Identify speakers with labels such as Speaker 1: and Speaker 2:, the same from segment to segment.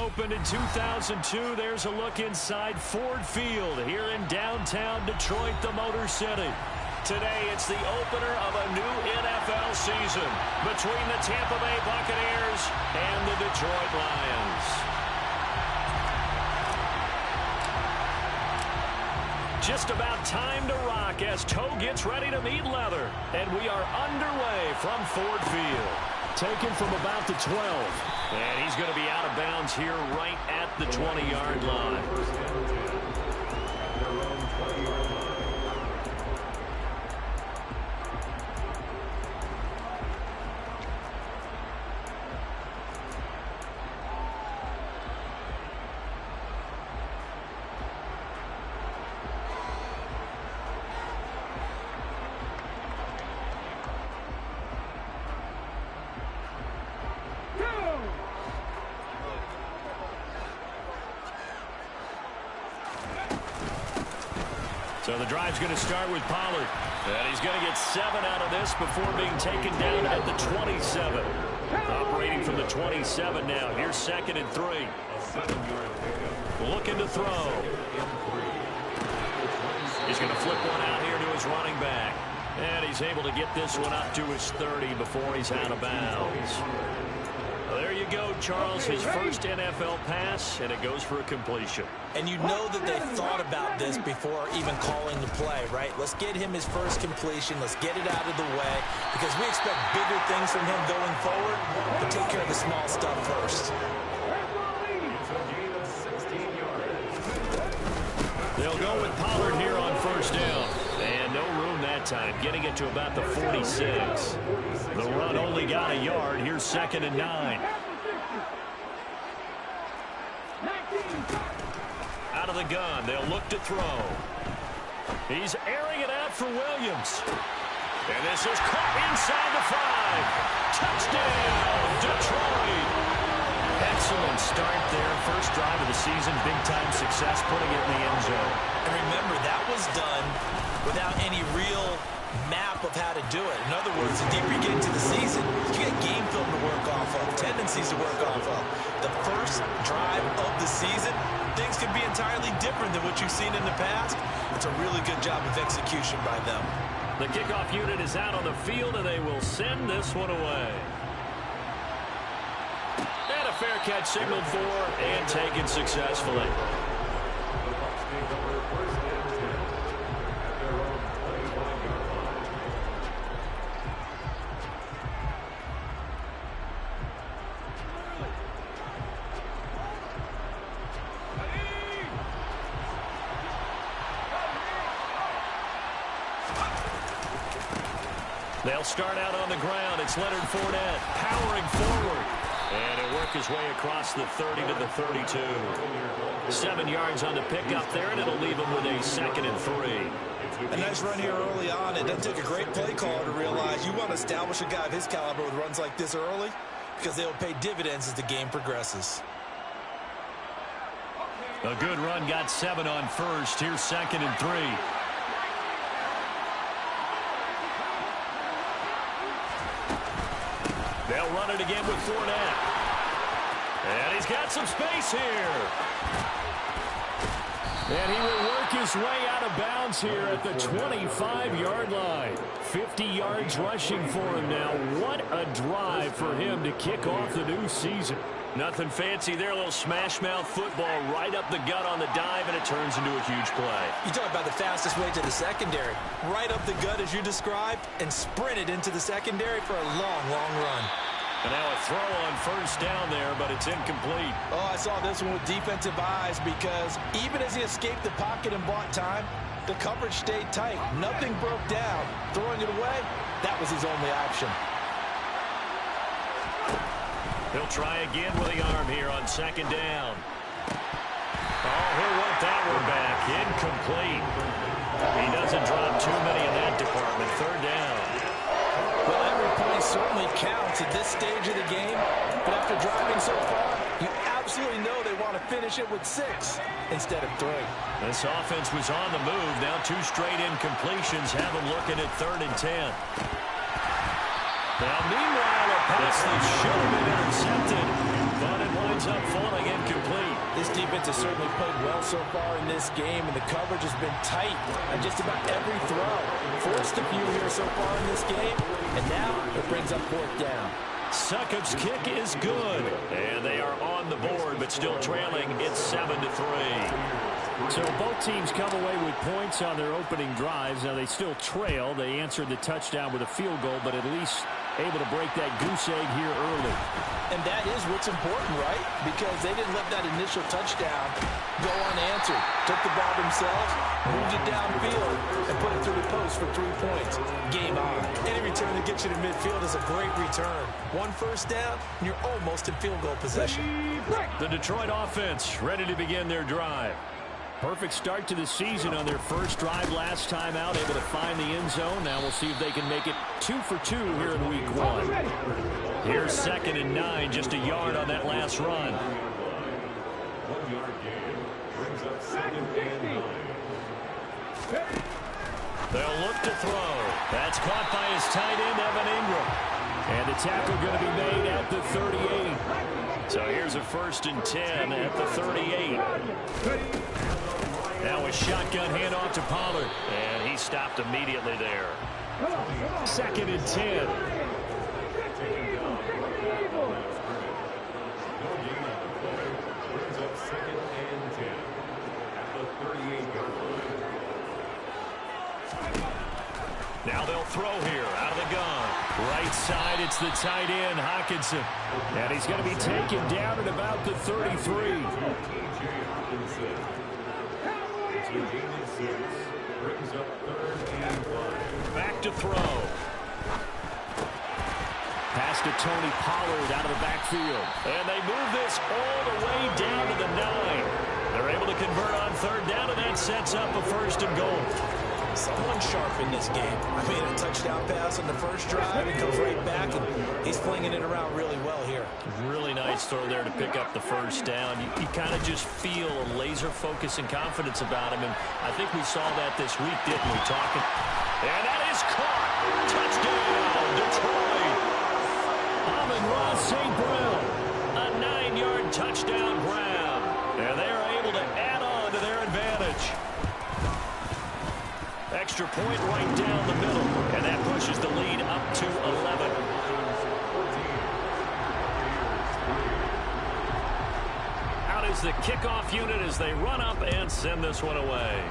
Speaker 1: opened in 2002. There's a look inside Ford Field here in downtown Detroit, the Motor City. Today, it's the opener of a new NFL season between the Tampa Bay Buccaneers and the Detroit Lions. Just about time to rock as toe gets ready to meet leather. And we are underway from Ford Field. Taken from about the 12. And he's going to be out of bounds here right at the 20-yard line. So the drive's going to start with Pollard. And he's going to get 7 out of this before being taken down at the 27. Operating from the 27 now. Here's 2nd and 3. Looking to throw. He's going to flip one out here to his running back. And he's able to get this one up to his 30 before he's out of bounds. There you go, Charles, his first NFL pass, and it goes for a completion.
Speaker 2: And you know that they thought about this before even calling the play, right? Let's get him his first completion. Let's get it out of the way because we expect bigger things from him going forward, but take care of the small stuff first.
Speaker 1: They'll go with Pollard here on 1st down. And no room that time, getting it to about the 46. The run only got a yard. Here's 2nd and 9. Out of the gun, they'll look to throw. He's airing it out for Williams. And this is caught inside the 5. Touchdown, Detroit. Excellent start there. First drive of the season, big-time success, putting it in the end zone.
Speaker 2: And remember, that was done without any real map of how to do it. In other words, the deeper you get into the season, you get game film to work off of, tendencies to work off of. The first drive of the season, things can be entirely different than what you've seen in the past. It's a really good job of execution by them.
Speaker 1: The kickoff unit is out on the field, and they will send this one away. And a fair catch signaled for and taken successfully. They'll start out on the ground. It's Leonard Fournette powering forward. And he'll work his way across the 30 to the 32. 7 yards on the pickup there, and it'll leave him with a 2nd and 3.
Speaker 2: A nice run here early on. It doesn't take a great play caller to realize you want to establish a guy of his caliber with runs like this early because they'll pay dividends as the game progresses.
Speaker 1: A good run, got 7 on 1st. Here's 2nd and 3. They'll run it again with Fournette. And he's got some space here. And he will work his way out of bounds here at the 25-yard line. 50 yards rushing for him now. What a drive for him to kick off the new season. Nothing fancy there. A little smash-mouth football right up the gut on the dive, and it turns into a huge play.
Speaker 2: You talk about the fastest way to the secondary. Right up the gut as you described and sprinted into the secondary for a long, long run.
Speaker 1: And now a throw on 1st down there, but it's incomplete.
Speaker 2: Oh, I saw this one with defensive eyes because even as he escaped the pocket and bought time, the coverage stayed tight. Nothing broke down. Throwing it away, that was his only option.
Speaker 1: He'll try again with the arm here on 2nd down. Oh, he'll want that one back. Incomplete. He doesn't drop too many in that department. 3rd down.
Speaker 2: Well, every point certainly counts at this stage of the game. But after driving so far, you absolutely know they want to finish it with 6 instead of 3.
Speaker 1: This offense was on the move. Now 2 straight incompletions have them looking at 3rd and 10. Now, meanwhile, a pass that should have been intercepted, but it winds up falling incomplete.
Speaker 2: defense has certainly played well so far in this game, and the coverage has been tight on just about every throw. Forced a few here so far in this game, and now it brings up fourth down.
Speaker 1: Succop's kick is good, and they are on the board, but still trailing. It's 7-3.
Speaker 3: So both teams come away with points on their opening drives. Now they still trail. They answered the touchdown with a field goal, but at least able to break that goose egg here early.
Speaker 2: And that is what's important, right? Because they didn't let that initial touchdown go unanswered. Took the ball themselves, moved it downfield, and put it through the post for 3 points. Game on. Any return that gets you to midfield is a great return. One first down, and you're almost in field goal possession.
Speaker 1: The Detroit offense ready to begin their drive.
Speaker 3: Perfect start to the season on their first drive last time out, able to find the end zone. Now we'll see if they can make it 2 for 2 here in week 1.
Speaker 1: Here's 2nd and 9, just a yard on that last run. They'll look to throw. That's caught by his tight end, Evan Ingram.
Speaker 3: And the tackle going to be made at the 38.
Speaker 1: So here's a 1st and 10 at the 38. Now a shotgun handoff to Pollard, and he stopped immediately there.
Speaker 3: 2nd and 10.
Speaker 1: Now they'll throw here out of the gun. Right side, it's the tight end, Hockenson.
Speaker 3: And he's going to be taken down at about the 33.
Speaker 1: Back to throw.
Speaker 3: Pass to Tony Pollard out of the backfield.
Speaker 1: And they move this all the way down to the 9. They're able to convert on 3rd down, and that sets up a 1st and goal.
Speaker 2: Someone sharp in this game. I mean, a touchdown pass on the first drive. He comes right back, and he's flinging it around really well here.
Speaker 1: Really nice throw there to pick up the 1st down. You kind of just feel a laser focus and confidence about him, and I think we saw that this week, didn't we? And that is caught. Touchdown, Detroit.
Speaker 3: Amon-Ra St. Brown.
Speaker 1: A 9-yard touchdown grab. And they are able to add on to their advantage. Extra point right down the middle, and that pushes the lead up to 11. Out is the kickoff unit as they run up and send this one away.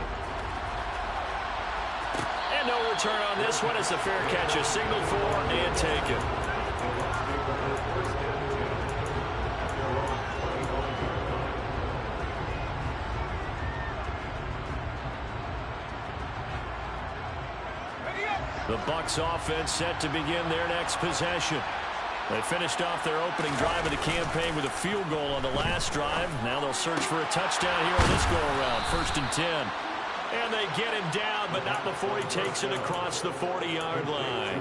Speaker 1: And no return on this one. It's a fair catch, a signal for and taken. The Bucs offense set to begin their next possession. They finished off their opening drive of the campaign with a field goal on the last drive. Now they'll search for a touchdown here on this go-around. 1st and 10. And they get him down, but not before he takes it across the 40-yard line.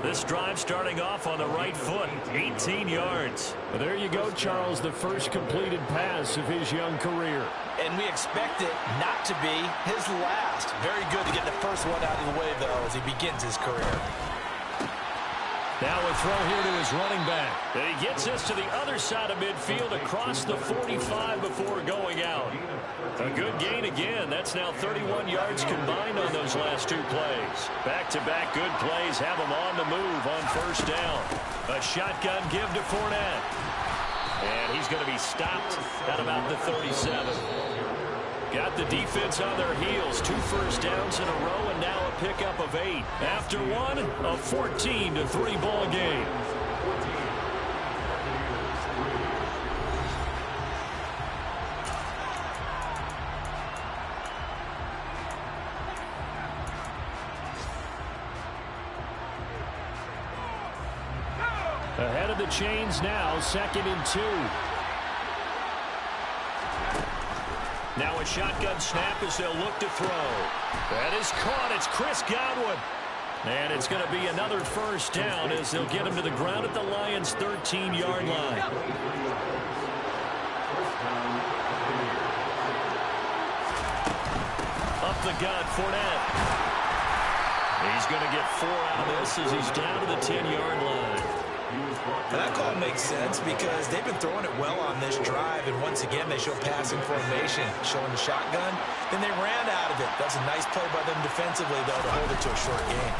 Speaker 1: This drive starting off on the right foot, 18 yards.
Speaker 3: Well, there you go, Charles, the first completed pass of his young career.
Speaker 2: And we expect it not to be his last. Very good to get the first one out of the way, though, as he begins his career.
Speaker 1: Now a throw here to his running back. And he gets this to the other side of midfield across the 45 before going out. A good gain again. That's now 31 yards combined on those last 2 plays. Back-to-back good plays have him on the move on 1st down. A shotgun give to Fournette. And he's going to be stopped at about the 37. Got the defense on their heels. 2 first downs in a row, and now a pickup of 8. After one, a 14-3 ball game.
Speaker 3: Ahead of the chains now, 2nd and 2.
Speaker 1: Now a shotgun snap as they'll look to throw. That is caught. It's Chris Godwin. And it's going to be another 1st down as they'll get him to the ground at the Lions' 13-yard line. Up the gut, Fournette. He's going to get 4 out of this as he's down to the 10-yard line.
Speaker 2: And that call makes sense because they've been throwing it well on this drive, and once again they show passing formation, showing the shotgun. Then they ran out of it. That's a nice play by them defensively, though, to hold it to a short game.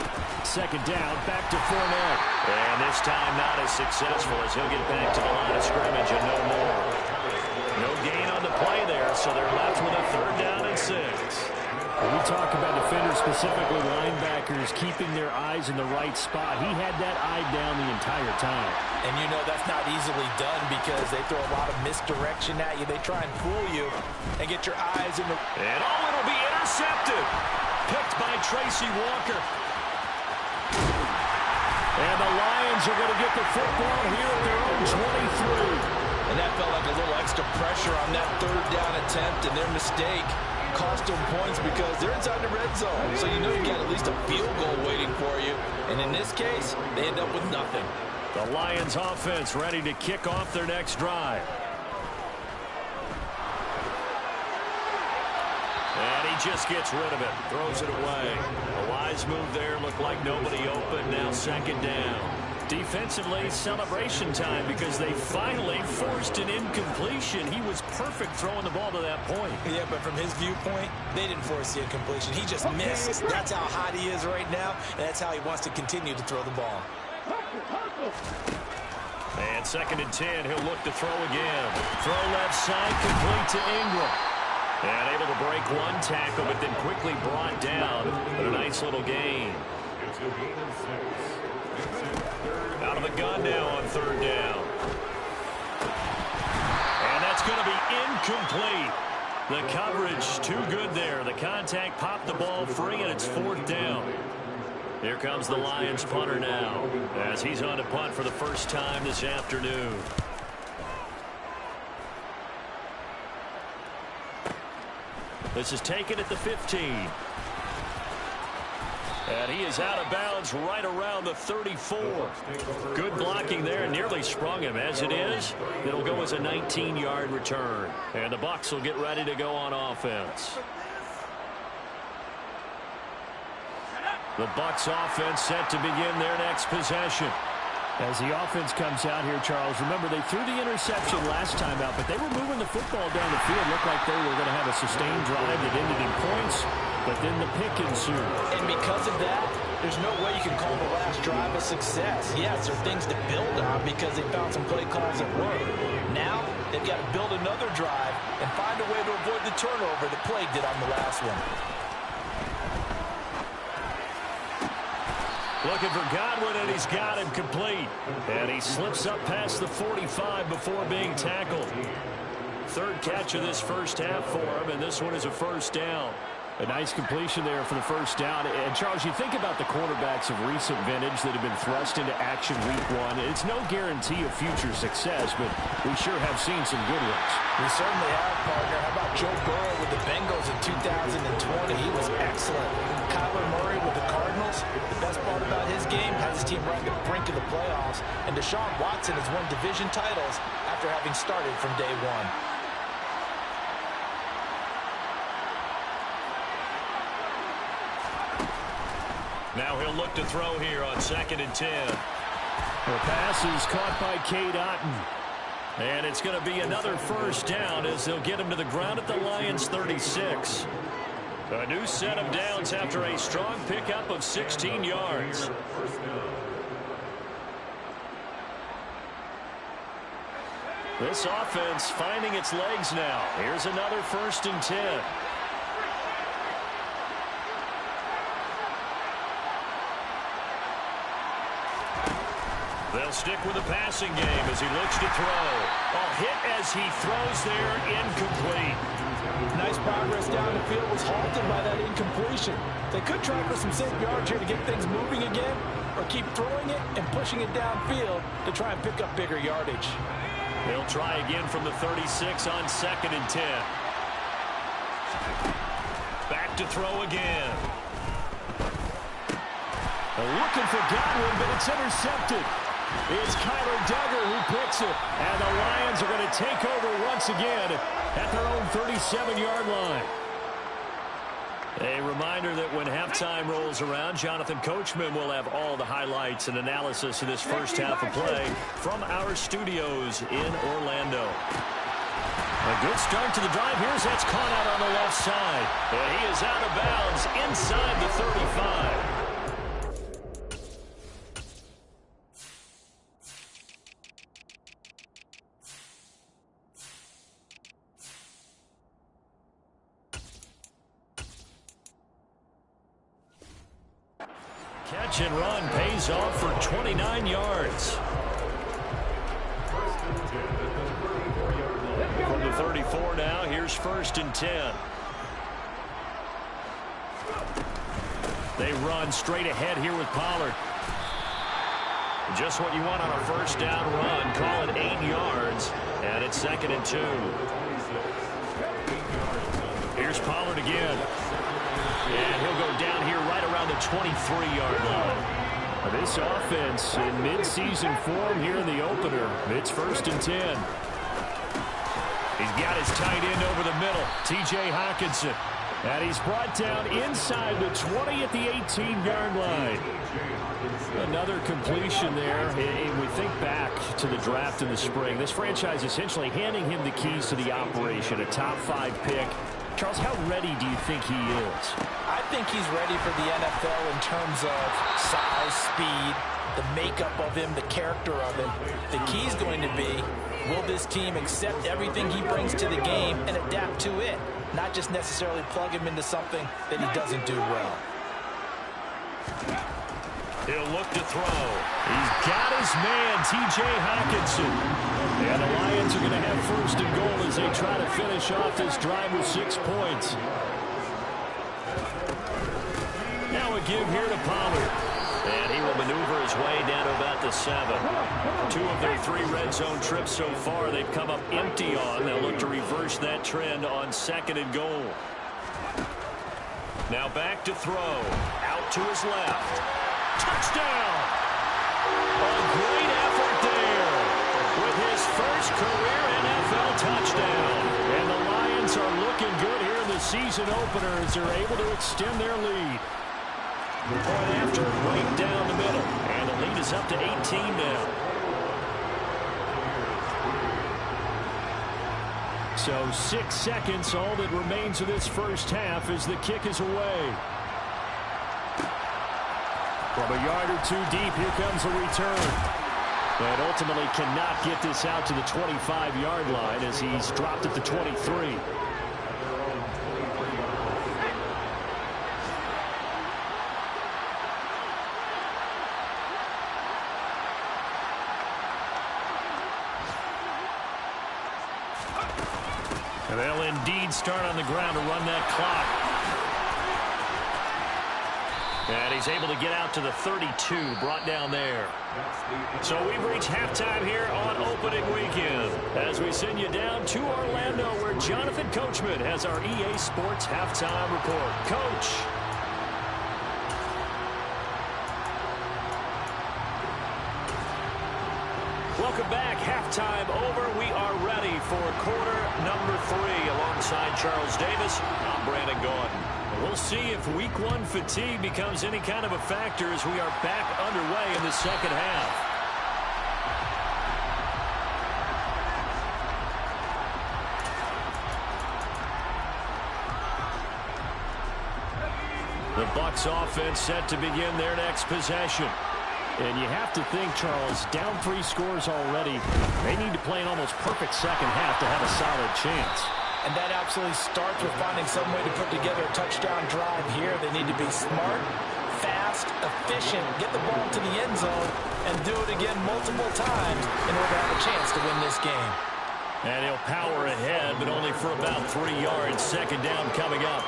Speaker 3: Second down, back to Fournette.
Speaker 1: And this time not as successful as he'll get back to the line of scrimmage and no more. No gain on the play there, so they're left with a 3rd down and 6.
Speaker 3: When we talk about defenders, specifically linebackers, keeping their eyes in the right spot, he had that eye down the entire time.
Speaker 2: And you know that's not easily done because they throw a lot of misdirection at you. They try and fool you and get your eyes in the...
Speaker 1: And it'll be intercepted. Picked by Tracy Walker.
Speaker 3: And the Lions are going to get the football here at their own 23.
Speaker 2: And that felt like a little extra pressure on that 3rd down attempt, and their mistake cost them points because they're inside the red zone. So you know you got at least a field goal waiting for you. And in this case, they end up with nothing.
Speaker 1: The Lions offense ready to kick off their next drive. And he just gets rid of it, throws it away. A wise move there, looked like nobody open, now 2nd down. Defensively, celebration time because they finally forced an incompletion. He was perfect throwing the ball to that point.
Speaker 2: Yeah, but from his viewpoint, they didn't force the incompletion. He just missed. That's how hot he is right now, and that's how he wants to continue to throw the ball.
Speaker 1: And 2nd and 10, he'll look to throw again. Throw left side, complete to Ingram. And able to break one tackle, but then quickly brought down. But a nice little gain. Out of the gun now on 3rd down. And that's going to be incomplete. The coverage too good there. The contact popped the ball free, and it's 4th down. Here comes the Lions punter now as he's on to punt for the first time this afternoon. This is taken at the 15. And he is out of bounds right around the 34. Good blocking there, and nearly sprung him. As it is, it'll go as a 19-yard return. And the Bucs will get ready to go on offense. The Bucs offense set to begin their next possession.
Speaker 3: As the offense comes out here, Charles, remember they threw the interception last time out, but they were moving the football down the field. Looked like they were going to have a sustained drive that ended in points, but then the pick ensued.
Speaker 2: And because of that, there's no way you can call the last drive a success. Yes, there are things to build on because they found some play calls that work. Now, they've got to build another drive and find a way to avoid the turnover that plagued it on the last one.
Speaker 1: Looking for Godwin, and he's got him complete. And he slips up past the 45 before being tackled. 3rd catch of this first half for him, and this one is a 1st down.
Speaker 3: A nice completion there for the 1st down. And, Charles, you think about the quarterbacks of recent vintage that have been thrust into action week 1. It's no guarantee of future success, but we sure have seen some good ones.
Speaker 2: We certainly have, partner. How about Joe Burrow with the Bengals in 2020? He was excellent. Kyler Murray with the Cardinals. The best part about his game has his team right at the brink of the playoffs. And Deshaun Watson has won division titles after having started from day 1.
Speaker 1: Now he'll look to throw here on 2nd and 10.
Speaker 3: The pass is caught by Cade Otton.
Speaker 1: And it's going to be another 1st down as they'll get him to the ground at the Lions 36. A new set of downs after a strong pickup of 16 yards. This offense finding its legs now. Here's another 1st and 10. They'll stick with the passing game as he looks to throw. A hit as he throws there, incomplete.
Speaker 2: Nice progress down the field was halted by that incompletion. They could try for some safe yards here to get things moving again, or keep throwing it and pushing it downfield to try and pick up bigger yardage.
Speaker 1: They'll try again from the 36 on 2nd and 10. Back to throw again.
Speaker 3: They're looking for Godwin, but it's intercepted. It's Kyler Duggar who picks it. And the Lions are going to take over once again at their own 37-yard line.
Speaker 1: A reminder that when halftime rolls around, Jonathan Coachman will have all the highlights and analysis of this first half of play from our studios in Orlando. A good start to the drive. Here's that's caught out on the left side. And he is out of bounds inside the 35. Catch and run pays off for 29 yards. From the 34 now, here's 1st and 10. They run straight ahead here with Pollard. Just what you want on a first down run. Call it 8 yards, and it's 2nd and 2. Here's Pollard again. And he'll go down here right around the 23-yard line. This offense in midseason form here in the opener. It's 1st and 10. He's got his tight end over the middle, T.J. Hockenson. And he's brought down inside the 20 at the 18-yard line. Another completion there. And we think back to the draft in the spring. This franchise essentially handing him the keys to the operation, a top 5 pick. Charles, how ready do you think he is?
Speaker 2: I think he's ready for the NFL in terms of size, speed, the makeup of him, the character of him. The key's going to be, will this team accept everything he brings to the game and adapt to it? Not just necessarily plug him into something that he doesn't do well.
Speaker 1: He'll look to throw. He's got his man, T.J. Hockenson. And the Lions are going to have 1st and goal as they try to finish off this drive with 6 points. Now a give here to Pollard. And he will maneuver his way down to about the 7. 2 of their 3 red zone trips so far they've come up empty on. They'll look to reverse that trend on 2nd and goal. Now back to throw. Out to his left. Touchdown! A great effort there with his first career NFL touchdown. And the Lions are looking good here in the season opener as they're able to extend their lead. Point after, right down the middle. And the lead is up to 18 now. So 6 seconds, all that remains of this first half as the kick is away. From a yard or 2 deep, here comes a return. And ultimately cannot get this out to the 25-yard line as he's dropped at the 23. And they'll indeed start on the ground to run that clock. And he's able to get out to the 32, brought down there. So we've reached halftime here on opening weekend as we send you down to Orlando where Jonathan Coachman has our EA Sports halftime report. Coach. Welcome back. Halftime over. We are ready for quarter number 3 alongside Charles Davis. I'm Brandon Gaudin. We'll see if week 1 fatigue becomes any kind of a factor as we are back underway in the second half. The Bucs offense set to begin their next possession. And you have to think, Charles, down 3 scores already. They need to play an almost perfect second half to have a solid chance.
Speaker 2: And that absolutely starts with finding some way to put together a touchdown drive here. They need to be smart, fast, efficient, get the ball to the end zone, and do it again multiple times in order to have a chance to win this game.
Speaker 1: And he'll power ahead, but only for about 3 yards. Second down coming up.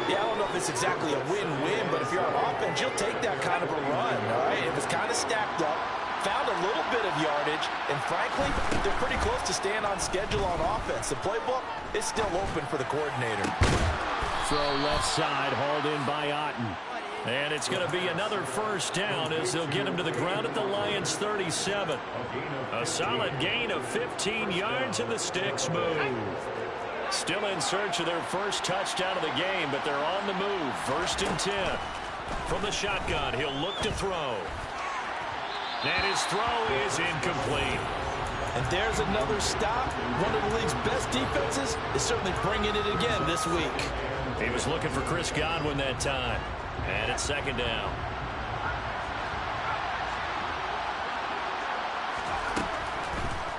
Speaker 2: Yeah, I don't know if it's exactly a win-win, but if you're on offense, you'll take that kind of a run, all right? If it's kind of stacked up, found a little bit of yardage, and frankly, they're pretty close to staying on schedule on offense. The playbook is still open for the coordinator.
Speaker 1: Throw left side, hauled in by Otten. And it's going to be another first down as they'll get him to the ground at the Lions' 37. A solid gain of 15 yards, and the sticks move. Still in search of their first touchdown of the game, but they're on the move. 1st and 10. From the shotgun, he'll look to throw. And his throw is incomplete.
Speaker 2: And there's another stop. One of the league's best defenses is certainly bringing it again this week.
Speaker 1: He was looking for Chris Godwin that time. And it's 2nd down.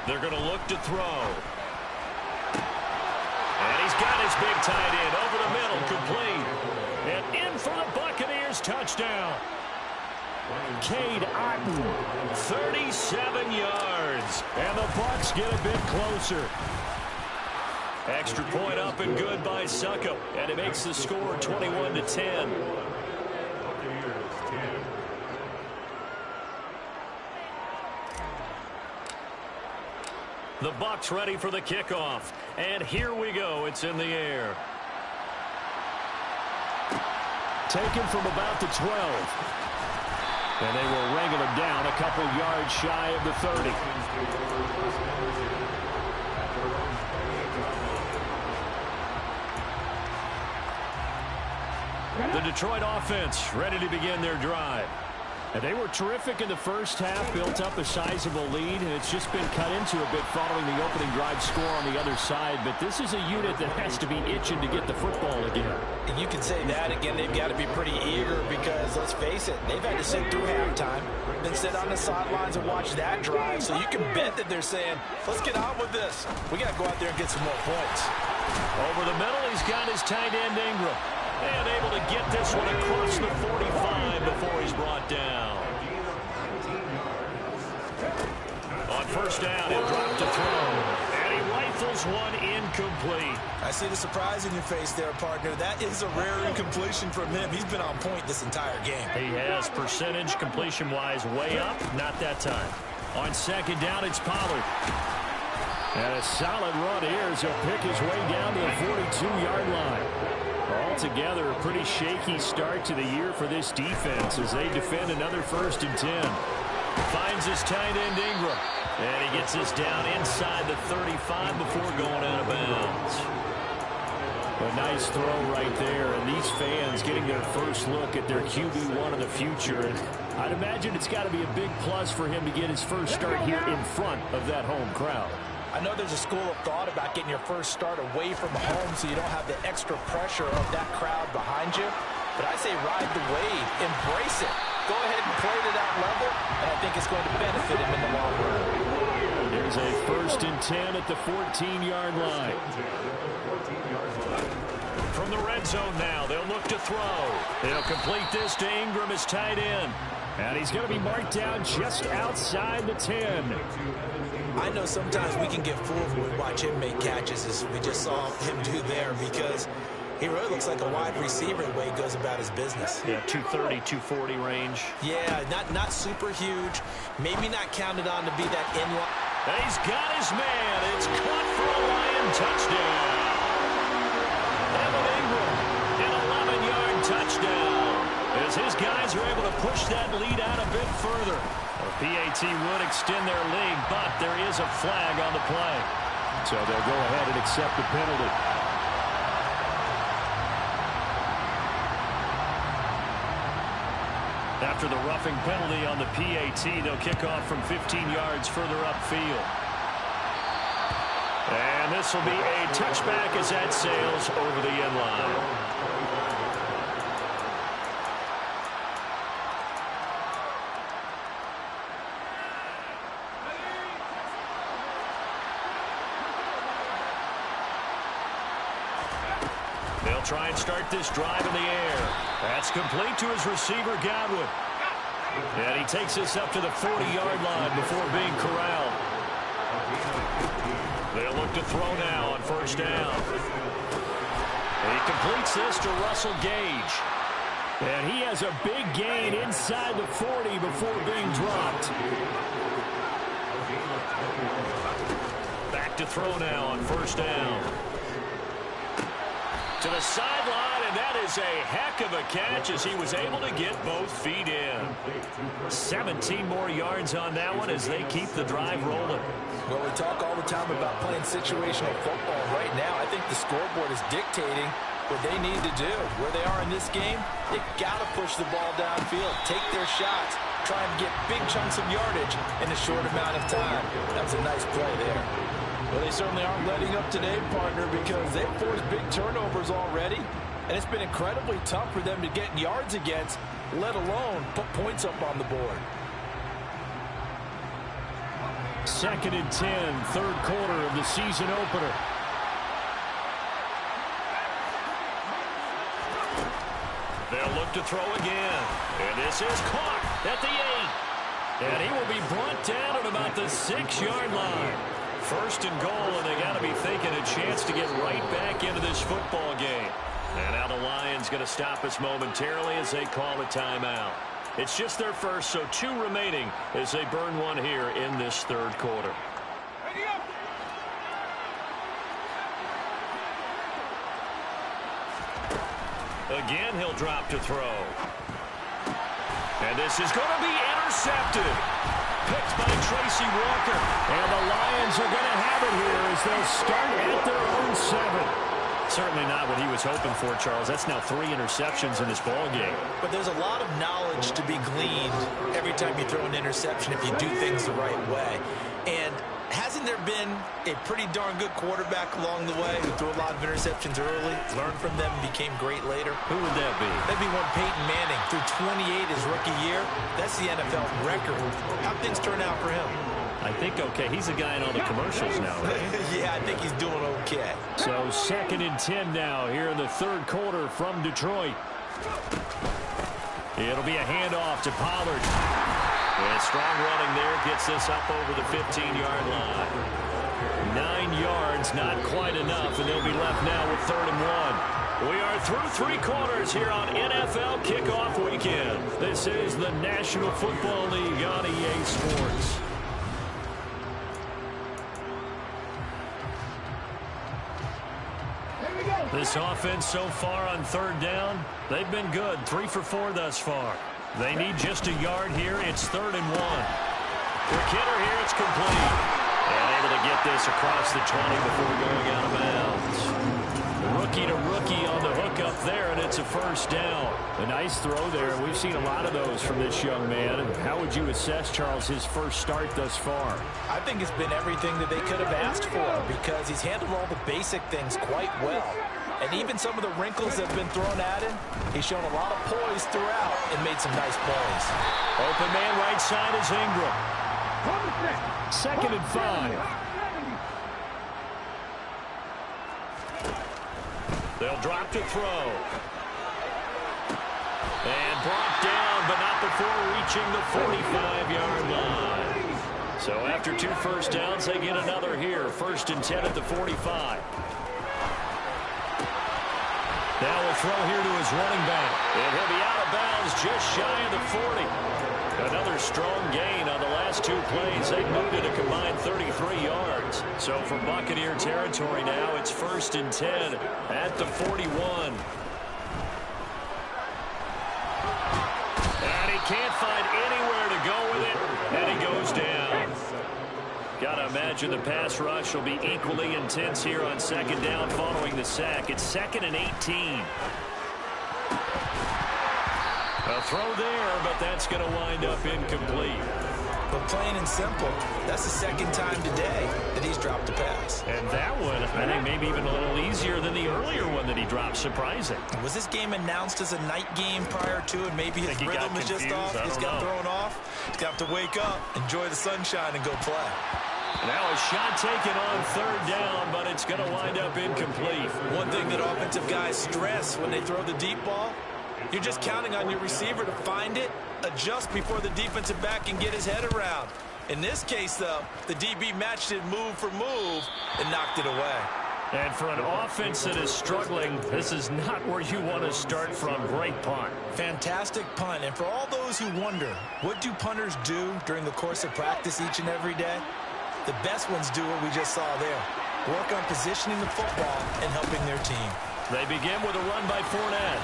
Speaker 1: They're going to look to throw. And he's got his big tight end over the middle, complete. And in for the Buccaneers, touchdown. Cade Otton, 37 yards. And the Bucs get a bit closer. Extra point up and good by Succop. And it makes the score 21-10. The Bucs ready for the kickoff. And here we go. It's in the air. Taken from about the 12. And they will wrangle him down a couple yards shy of the 30. The Detroit offense ready to begin their drive. And they were terrific in the first half, built up a sizable lead, and it's just been cut into a bit following the opening drive score on the other side. But this is a unit that has to be itching to get the football again.
Speaker 2: And you can say that again. They've got to be pretty eager because, let's face it, they've had to sit through halftime, then sit on the sidelines and watch that drive. So you can bet that they're saying, let's get on with this. We got to go out there and get some more points.
Speaker 1: Over the middle, he's got his tight end Ingram. And able to get this one across the 45 before he's brought down. On 1st down, he'll drop to throw. And he rifles one incomplete.
Speaker 2: I see the surprise in your face there, partner. That is a rare incompletion from him. He's been on point this entire game.
Speaker 1: He has percentage completion-wise way up. Not that time. On 2nd down, it's Pollard. And a solid run here as he'll pick his way down to the 42-yard line. Altogether, a pretty shaky start to the year for this defense as they defend another 1st and 10. Finds his tight end Ingram. And he gets this down inside the 35 before going out of bounds. A nice throw right there, and these fans getting their first look at their QB1 of the future. And I'd imagine it's got to be a big plus for him to get his first start here in front of that home crowd.
Speaker 2: I know there's a school of thought about getting your first start away from home so you don't have the extra pressure of that crowd behind you. But I say ride the wave, embrace it. Go ahead and play to that level, and I think it's going to benefit him in the long run.
Speaker 1: There's a 1st and 10 at the 14-yard line. From the red zone now, they'll look to throw. They'll complete this to Ingram as tight end. And he's going to be marked down just outside the 10.
Speaker 2: I know sometimes we can get fooled when we watch him make catches, as we just saw him do there, because he really looks like a wide receiver the way he goes about his business.
Speaker 1: Yeah, 230, 240 range.
Speaker 2: Yeah, not super huge. Maybe not counted on to be that in-line.
Speaker 1: And he's got his man. It's caught for a Lion touchdown. Evan Ingram, an 11-yard touchdown. As his guys are able to push that lead out a bit further. PAT would extend their lead, but there is a flag on the play. So they'll go ahead and accept the penalty. After the roughing penalty on the PAT, they'll kick off from 15 yards further upfield. And this will be a touchback as that sails over the end line. They'll try and start this drive in the air. That's complete to his receiver, Godwin. And he takes this up to the 40-yard line before being corralled. They'll look to throw now on 1st down. And he completes this to Russell Gage. And he has a big gain inside the 40 before being dropped. Back to throw now on 1st down. To the sideline, and and that is a heck of a catch as he was able to get both feet in. 17 more yards on that one as they keep the drive rolling.
Speaker 2: Well, we talk all the time about playing situational football. Right now, I think the scoreboard is dictating what they need to do. Where they are in this game, they got to push the ball downfield, take their shots, try and get big chunks of yardage in a short amount of time. That was a nice play there.
Speaker 4: Well, they certainly aren't letting up today, partner, because they've forced big turnovers already, and it's been incredibly tough for them to get yards against, let alone put points up on the board.
Speaker 3: 2nd and 10, third quarter of the season opener.
Speaker 1: They'll look to throw again. And this is caught at the 8. And he will be brought down at about the 6-yard line. 1st and goal, and they got to be thinking a chance to get right back into this football game. And now the Lions going to stop us momentarily as they call a timeout. It's just their first, so 2 remaining as they burn one here in this third quarter. Again, he'll drop to throw. And this is going to be intercepted. Picked by Tracy Walker.
Speaker 3: And the Lions are going to have it here as they'll start at their own 7.
Speaker 1: Certainly not what he was hoping for, Charles. That's now 3 interceptions in this ball game.
Speaker 2: But there's a lot of knowledge to be gleaned every time you throw an interception if you do things the right way. And hasn't there been a pretty darn good quarterback along the way who threw a lot of interceptions early, learned from them, and became great later?
Speaker 1: Who would that be?
Speaker 2: That'd be one Peyton Manning. Threw 28 his rookie year. That's the NFL record. How'd things turn out for him?
Speaker 1: I think okay. He's a guy in all the commercials now, right?
Speaker 2: Yeah, I think he's doing okay.
Speaker 3: So 2nd and 10 now here in the third quarter from Detroit. It'll be a handoff to Pollard. And strong running there gets this up over the 15-yard line. 9 yards, not quite enough, and they'll be left now with 3rd and 1. We are through 3 quarters here on NFL Kickoff Weekend. This is the National Football League on EA Sports. This offense so far on 3rd down, they've been good. 3 for 4 thus far. They need just a yard here. It's 3rd and 1. For Kidder here, it's complete. And able to get this across the 20 before going out of bounds. Rookie to rookie on the hook up there, and it's a 1st down. A nice throw there. We've seen a lot of those from this young man. And how would you assess, Charles, his first start thus far?
Speaker 2: I think it's been everything that they could have asked for because he's handled all the basic things quite well. And even some of the wrinkles that have been thrown at him, he's shown a lot of poise throughout and made some nice plays.
Speaker 1: Open man right side is Ingram.
Speaker 3: 2nd and 5.
Speaker 1: They'll drop to throw. And brought down, but not before reaching the 45-yard line. So after 2 first downs, they get another here. 1st and 10 at the 45. Now a throw here to his running back. And he'll be out of bounds just shy of the 40. Another strong gain on the last 2 plays. They moved it a combined 33 yards. So from Buccaneer territory now, it's 1st and 10 at the 41. And he can't find anywhere to go with it, and he goes down. Got to imagine the pass rush will be equally intense here on 2nd down following the sack. It's 2nd and 18. A throw there, but that's going to wind up incomplete.
Speaker 2: But plain and simple, that's the 2nd time today that he's dropped a pass.
Speaker 1: And that one, I think maybe even a little easier than the earlier one that he dropped. Surprising.
Speaker 2: Was this game announced as a night game prior to, and maybe his rhythm is just off? He's got thrown off. He's got to wake up, enjoy the sunshine, and go play.
Speaker 1: Now a shot taken on 3rd down, but it's going to wind up incomplete.
Speaker 2: One thing that offensive guys stress when they throw the deep ball, you're just counting on your receiver to find it, adjust before the defensive back can get his head around. In this case, though, the DB matched it move for move and knocked it away.
Speaker 1: And for an offense that is struggling, this is not where you want to start from. Great punt.
Speaker 2: Fantastic punt. And for all those who wonder, what do punters do during the course of practice each and every day? The best ones do what we just saw there. Work on positioning the football and helping their team.
Speaker 1: They begin with a run by Fournette.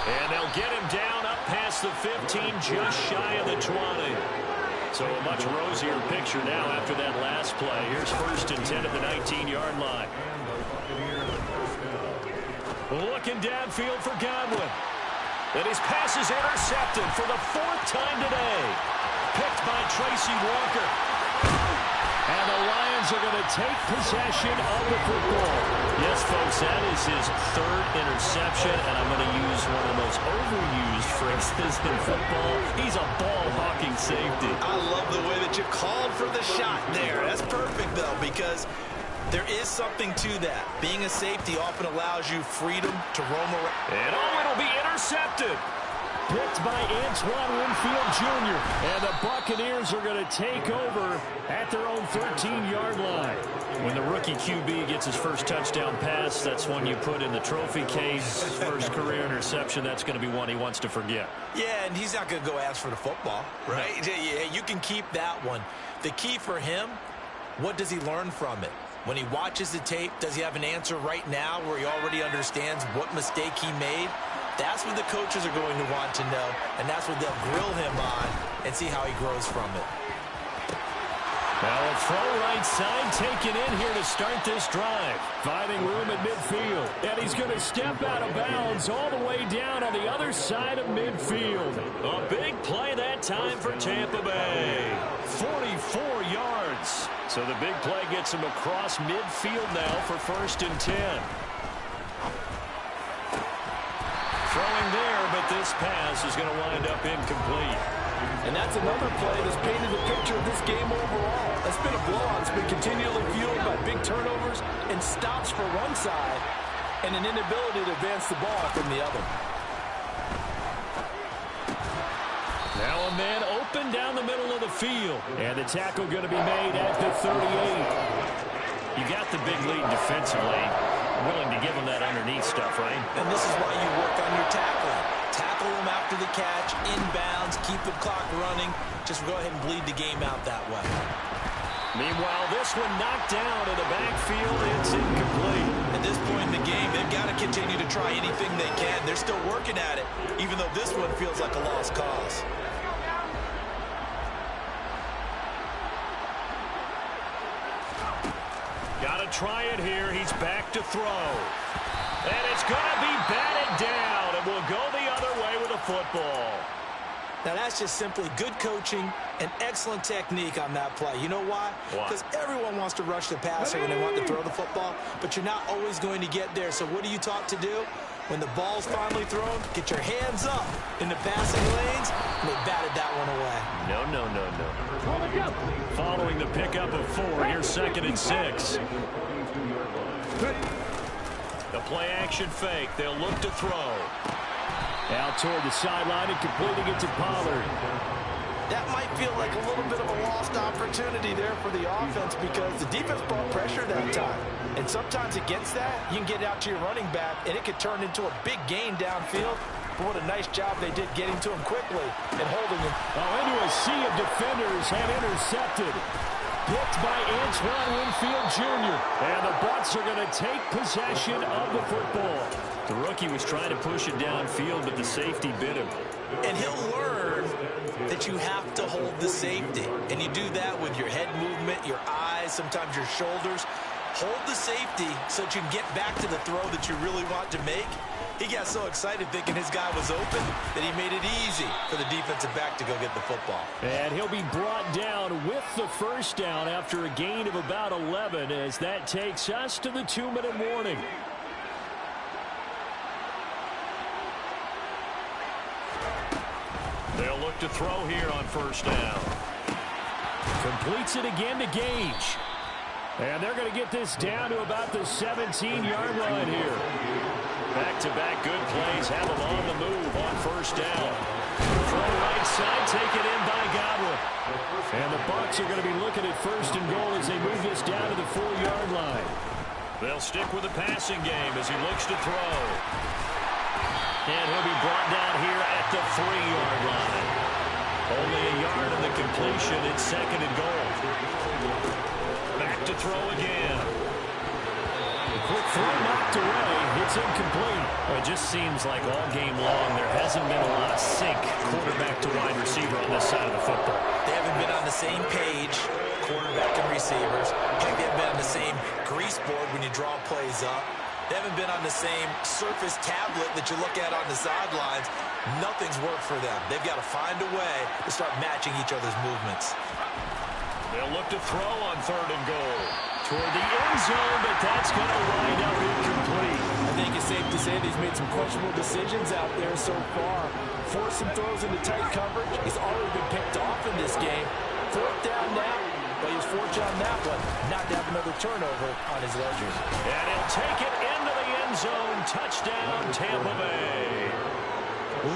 Speaker 1: And they'll get him down up past the 15, just shy of the 20. So a much rosier picture now after that last play. Here's 1st and 10 at the 19-yard line. Looking downfield for Godwin. And his pass is intercepted for the 4th time today. Picked by Tracy Walker. And the Lions are going to take possession of the football. Yes, folks, that is his 3rd interception, and I'm going to use one of the most overused phrases in football. He's a ball-hawking safety.
Speaker 2: I love the way that you called for the shot there. That's perfect, though, because there is something to that. Being a safety often allows you freedom to roam around.
Speaker 1: And it'll be intercepted.
Speaker 3: Picked by Antoine Winfield Jr. And the Buccaneers are going to take over at their own 13-yard line.
Speaker 1: When the rookie QB gets his first touchdown pass, that's one you put in the trophy case. First career interception, that's going to be one he wants to forget.
Speaker 2: Yeah, and he's not going to go ask for the football, right? Yeah, you can keep that one. The key for him, what does he learn from it? When he watches the tape, does he have an answer right now where he already understands what mistake he made? That's what the coaches are going to want to know, and that's what they'll grill him on and see how he grows from it.
Speaker 1: Now a throw right side taken in here to start this drive.
Speaker 3: Finding room at midfield. And he's going to step out of bounds all the way down on the other side of midfield.
Speaker 1: A big play that time for Tampa Bay. 44 yards. So the big play gets him across midfield now for 1st and 10. Throwing there, but this pass is going to wind up incomplete.
Speaker 4: And that's another play that's painted the picture of this game overall. It's been a blowout. It's been continually fueled by big turnovers and stops for one side and an inability to advance the ball from the other.
Speaker 3: Now a man open down the middle of the field. And the tackle going to be made at the 38.
Speaker 1: You got the big lead defensively. Willing to give him that underneath stuff, right?
Speaker 2: And this is why you work on your tackling. Tackle him after the catch, inbounds, keep the clock running. Just go ahead and bleed the game out that way.
Speaker 1: Meanwhile, this one knocked down in the backfield. It's incomplete.
Speaker 2: At this point in the game, they've got to continue to try anything they can. They're still working at it, even though this one feels like a lost cause.
Speaker 1: Got to try it here. He's back to throw. And it's going to be batted down. And will go the other way with a football.
Speaker 2: Now, that's just simply good coaching and excellent technique on that play. You know why? Because everyone wants to rush the passer when they want to throw the football, but you're not always going to get there. So what are you taught to do? When the ball's finally thrown, get your hands up in the passing lanes, and they batted that one away.
Speaker 1: No. Following the pickup of 4, here's 2nd and 6. The play-action fake. They'll look to throw.
Speaker 3: Out toward the sideline and completing it to Pollard.
Speaker 4: That might feel like a little bit of a lost opportunity there for the offense because the defense brought pressure that time. And sometimes against that, you can get out to your running back, and it could turn into a big gain downfield. But what a nice job they did getting to him quickly and holding him.
Speaker 3: Into a sea of defenders and intercepted. Picked by Antoine Winfield Jr. And the Bucs are going to take possession of the football.
Speaker 1: The rookie was trying to push it downfield, but the safety bit him.
Speaker 2: And he'll learn that you have to hold the safety. And you do that with your head movement, your eyes, sometimes your shoulders. Hold the safety so that you can get back to the throw that you really want to make. He got so excited thinking his guy was open that he made it easy for the defensive back to go get the football.
Speaker 3: And he'll be brought down with the first down after a gain of about 11 as that takes us to the 2-minute warning.
Speaker 1: They'll look to throw here on 1st down.
Speaker 3: Completes it again to Gage. And they're going to get this down to about the 17-yard line here.
Speaker 1: Back-to-back good plays have them on the move on 1st down. Throw right side, taken in by Godwin.
Speaker 3: And the Bucs are going to be looking at 1st and goal as they move this down to the 4-yard line.
Speaker 1: They'll stick with the passing game as he looks to throw. And he'll be brought down here at the 3-yard line. Only a yard in the completion. It's 2nd and goal. Back to throw again.
Speaker 3: The quick throw knocked away. It's incomplete.
Speaker 1: Well, it just seems like all game long there hasn't been a lot of sync quarterback to wide receiver on this side of the football.
Speaker 2: They haven't been on the same page, quarterback and receivers. Heck, they haven't been on the same grease board when you draw plays up. They haven't been on the same Surface tablet that you look at on the sidelines. Nothing's worked for them. They've got to find a way to start matching each other's movements.
Speaker 1: They'll look to throw on 3rd and goal. Toward the end zone, but that's going to wind up incomplete.
Speaker 4: I think it's safe to say that he's made some questionable decisions out there so far. Forced some throws into tight coverage. He's already been picked off in this game. 4th down now, but he was fortunate on that one not to have another turnover on his ledger.
Speaker 1: And he'll take it into the end zone. Touchdown, Tampa Bay.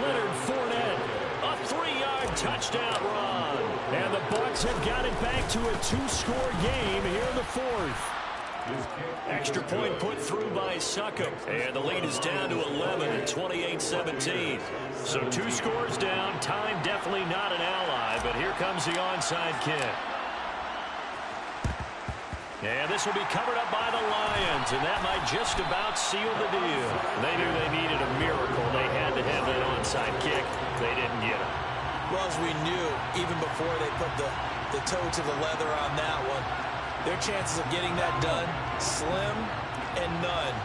Speaker 3: Leonard Fournette,
Speaker 1: A 3-yard touchdown run.
Speaker 3: and the Bucs have got it back to a 2-score game here in the 4th.
Speaker 1: Extra point put through by Succop. And the lead is down to 11 at 28-17. So 2 scores down. Time definitely not an ally, but here comes the onside kick. And this will be covered up by the Lions, and that might just about seal the deal. They knew they needed a miracle. They had to have that onside kick. They didn't get it.
Speaker 2: Well, as we knew, even before they put the toe to the leather on that one, their chances of getting that done, slim and none.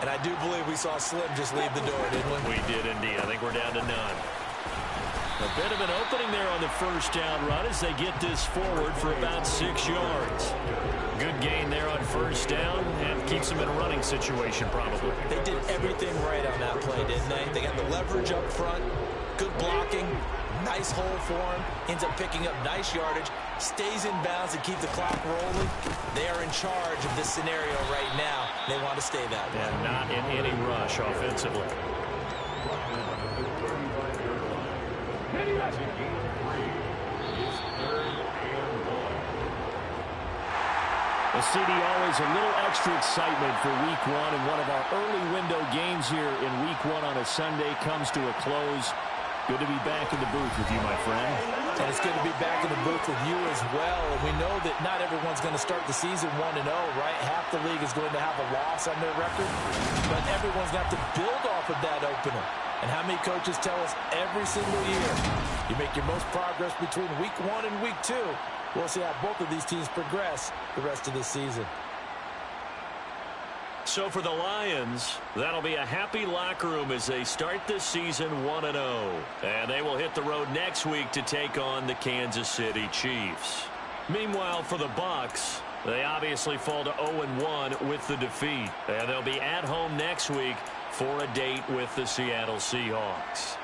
Speaker 2: And I do believe we saw Slim just leave the door, didn't we?
Speaker 1: We did indeed. I think we're down to none. A bit of an opening there on the 1st down run as they get this forward for about 6 yards. Good gain there on 1st down and keeps them in a running situation probably.
Speaker 2: They did everything right on that play, didn't they? They got the leverage up front, good blocking, nice hole for him, ends up picking up nice yardage, stays in bounds and keep the clock rolling. They are in charge of this scenario right now. They want to stay that way.
Speaker 1: And not in any rush offensively.
Speaker 3: The CD always a little extra excitement for Week 1, and one of our early window games here in Week 1 on a Sunday comes to a close. Good to be back in the booth with you, my friend.
Speaker 4: And it's good to be back in the booth with you as well. And we know that not everyone's going to start the season 1-0, right? Half the league is going to have a loss on their record. But everyone's got to build off of that opener. And how many coaches tell us every single year, you make your most progress between Week 1 and Week 2. We'll see how both of these teams progress the rest of this season.
Speaker 1: So for the Lions, that'll be a happy locker room as they start this season 1-0. And they will hit the road next week to take on the Kansas City Chiefs. Meanwhile, for the Bucs, they obviously fall to 0-1 with the defeat. And they'll be at home next week for a date with the Seattle Seahawks.